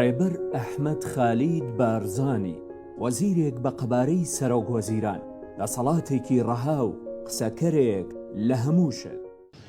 ڕێبەر ئەحمەد خالید بارزانی وەزیرێک بە قەبارەی سەرۆک وەزیران دەسەڵاتێکی ڕەها و قسەکەرێک لە هەموو شت.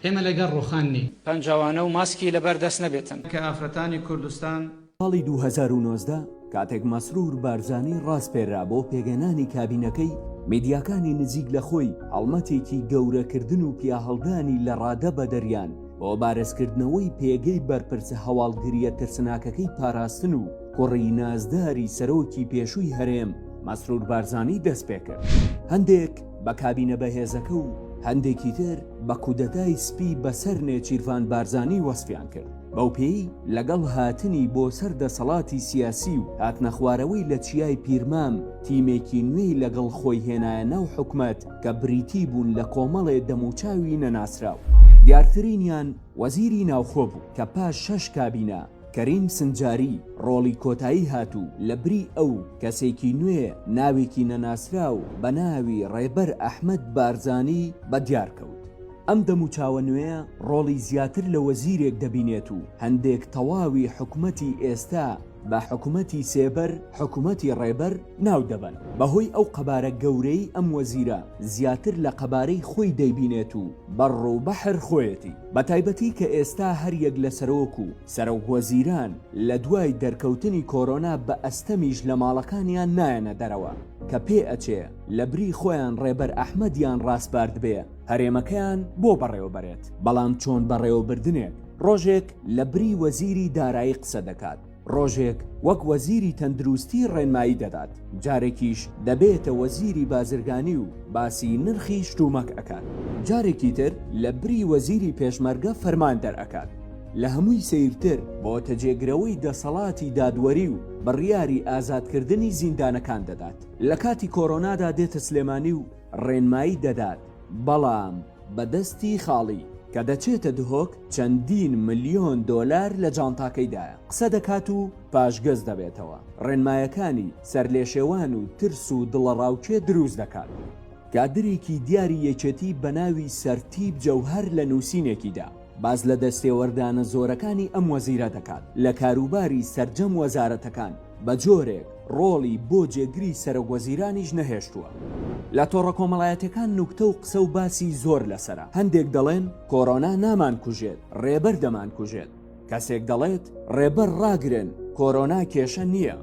ئێمە لەگەڵ ڕوخاننی پەنجاوانە و ماسکی لەبەر دەست نەبێتن کە ئافرەتانی کوردستان ساڵی 2019 کاتێک مەسرور بارزانی ڕاستپێرا بۆ پێگەنانی کابینەکەی، میدیاکانی نزیک لە خۆی هەڵمەتێکی گەورەکردن و پیاهەڵدانی لە ڕادە بە دەریان بۆ بارزکردنەوەی پێگەی بەرپرسە هەواڵگریە ترسناکەکەی پاراستن و کوڕی نازداری سەرۆکی پێشووی هەرێم مەسرور بارزانی دەست پێ کرد. هەندێک بە کابینە بەهێزەکە و هەندێکی تر بە کودەتای سپی بەسەر نێچیروان بارزانی وەسفیان کرد. بەو پێی لەگەڵ هاتنی بۆ سەر دەسەڵاتی سیاسی و هاتنە خوارەوەی لە چیای پیرمام تیمێکی نوێی لەگەڵ خۆی هێنایە ناو حکومەت کە بریتی بوون لە کۆمەڵێ دەموچاوی نەناسراو. دیارترینیان وەزیری ناوخۆ بوو کە پاش 6 کابینە کەریم سنجاری ڕۆڵی کۆتایی هاتوو لە بری ئەو کەسێکی نوێ ناوێکی نەناسراو بە ناوی ڕێبەر ئەحمەد بارزانی بەدیارکەوت. ئەم دەموچاوە نوێیە ڕۆڵی زیاتر لە وەزیرێک دەبینێت و هەندێک تەواوی حکومەتی ئێستا بە حکومەتی سێبەر حکومەتی ڕێبەر ناو دەبن. بەهۆی ئەو قەبارە گەورەی ئەم وەزیرە زیاتر لە قەبارەی خۆی دەیبینێت و بەڕ و بەحر خۆیەتی، بە تایبەتی کە ئێستا هەریەک لە سەرۆک و سەرۆک وەزیران لە دوای دەرکەوتنی کۆرۆنا بە ئەستەمیش لە ماڵەکانیان نایەنە دەرەوە کە پێ ئەچێ لە بری خۆیان ڕێبەر ئەحمەدیان ڕاستبارد بێ هەرێمەکەیان بۆ بەڕێوەبەرێت. بەڵام چۆن بەڕێوەبردنێک ڕۆژێک لە بری وەزیری دارایی قسە دەکات، ڕۆژێک وەک وەزیری تەندروستی ڕێنمایی دەدات، جارێکیش دەبێتە وەزیری بازرگانی و باسی نرخی شتومەک ئەکات، جارێکی تر لە بری وەزیری پێشمەرگە فەرمان دەرئەکات. لە هەمووی سیرتر بۆ تەجێگرەوەی دەسەڵاتی دادوەری و بڕیاری ئازادکردنی زیندانەکان دەدات. لە کاتی کۆرۆنادا دێتە سلێمانی و ڕێنمایی دەدات، بەڵام بەدەستی خاڵی کە دەچێتە دهۆک چەندین ملیۆن دۆلار لە جانتاکەیدایە، قسە دەکات و پاشگەز دەبێتەوە، ڕێنمایەکانی سەرلێشێوان و ترس و دڵەڕاوچێ دروست دەکات. کادرێکی دیاری یەکێتی بە ناوی سەرتیب جەوهەر لە نووسینێکیدا باز لە دەستێوەردانە زۆرەکانی ئەم وەزیرە دەکات لە کاروباری سەرجەم وەزارەتەکان بە جۆرێک ڕۆڵی بۆ جێگری سەرۆک وەزیرانیش نەهێشتووە. لە تۆڕە کۆمەڵایەتەکان نوکتە و قسە و باسی زۆر لەسرە. هەندێک دەڵێن کۆرۆنا نامان کوژێت، ڕێبەر دەمان کوژێت. کەسێک دەڵێت ڕێبەر ڕاگرن، کۆرۆنا کێشە نییە.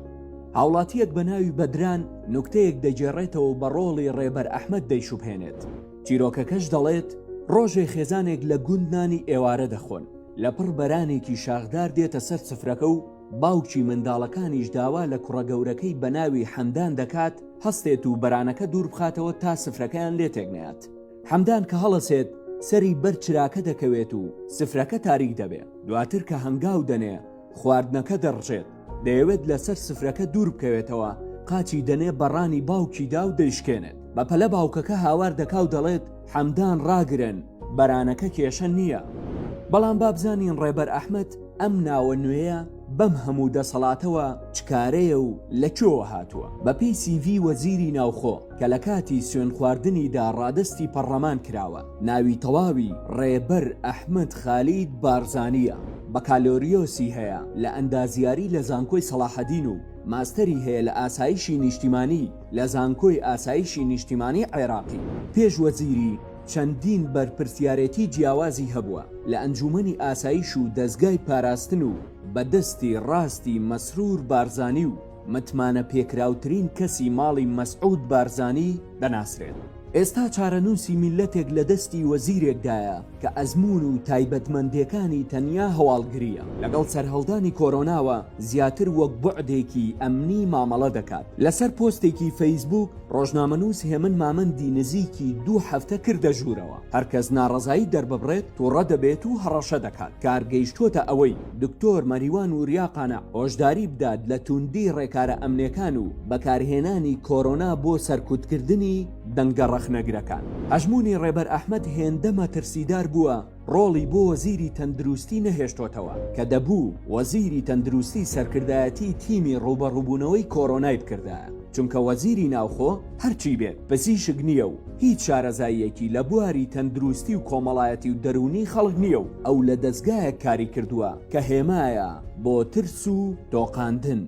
هاوڵاتیەک بە ناوی بەدران نوکتەیەک دەجێڕێتەوە بە ڕۆڵی ڕێبەر ئەحمەد دەیشوبهێنێت. چیرۆکەکەش دەڵێت ڕۆژێ خێزانێک لە گوندنانی ئێوارە دەخۆن، لە پڕ بەرانێکی شاخدار دێتە سەر سفرەکە و باوکی منداڵەکانیش داوا لە کوڕەگەورەکەی بە ناوی حەمدان دەکات هەستێت و بەرانەکە دوور بخاتەوە تا سفرەکەیان لێ تێکنێت. حەمدان کە هەڵەسێت سەری بەر چراکە دەکەوێت و سفرەکە تاریک دەبێت. دواتر کە هەنگاو دەنێ خواردنەکە دەڕژێت، دەیەوێت لەسەر سفرەکە دوور بکەوێتەوە، قاچی دەنێ بەڕانی باوکیدا و دەیشکێنێت. بەپەلە باوکەکە هاوار دەکا و دەڵێت حەمدان ڕاگرن، بەرانەکە کێشە نییە. بەڵام بابزانین ڕێبەر ئەحمەد ئەم ناوە نوێیە بەم هەموو دەسەڵاتەوە چکارەیە و لەکوێوە هاتووە. بە پێی CV وەزیری ناوخۆ کە لە کاتی سوێن خواردنیدا ڕادستی پەرلەمان کراوە، ناوی تەواوی ڕێبەر ئەحمەد خالید بارزانیە. بەکالۆریۆسی هەیە لە ئەندازیاری لە زانکۆی سەلاحەدین و ماستەری هەیە لە ئاسایشی نیشتیمانی لە زانکۆی ئاسایشی نیشتیمانی عێراقی. پێش وەزیری چەندین بەرپرسیارەتی جیاوازی هەبووە لە ئەنجومەنی ئاسایش و دەستگای پاراستن و بەدەستی ڕاستی مەسرور بارزانی و متمانە پێکراوترین کەسی ماڵی مەسعود بارزانی دەناسرێت. ئێستا چارەنووسی میلەتێک لە دەستی وەزیرێکدایە کە ئەزمون و تایبەتمەندیەکانی تەنیا هەواڵگریە. لەگەڵ سەرهەڵدانی کۆرۆناوە زیاتر وەک بوعدێکی ئەمنی مامەڵە دەکات. لەسەر پۆستێکی فەیسبوک ڕۆژنامەنووس هێمن مامەندی نزیکی 2 هەفتە کردە ژوورەوە. هەرکەس ناڕەزایی دەرببڕێت تووڕە دەبێت و هەڕەشە دەکات. کارگەیشتۆتە ئەوەی دکتۆر مەریوان وریاقانە هۆشداری بدات لە توندی ڕێکارە ئەمنیەکان و بەکارهێنانی کۆرۆنا بۆ سەرکوتکردنی دەنگە ڕەخنەگرەکان. هەژمونی ڕێبەر ئەحمەد هێندە مەترسیدار بووە ڕۆڵی بۆ وەزیری تەندروستی نەهێشتۆتەوە کە دەبوو وەزیری تەندروستی سەرکردایەتی تیمی ڕوبەڕووبوونەوەی کۆرۆنای بکردایە، چونکە وەزیری ناوخۆ هەرچی بێت پزیشک نییە و هیچ شارەزاییەکی لە بواری تەندروستی و کۆمەڵایەتی و دەرونی خەڵک نییە و ئەو لە دەستگایەک کاری کردووە کە هێمایە بۆ ترس و دۆقاندن.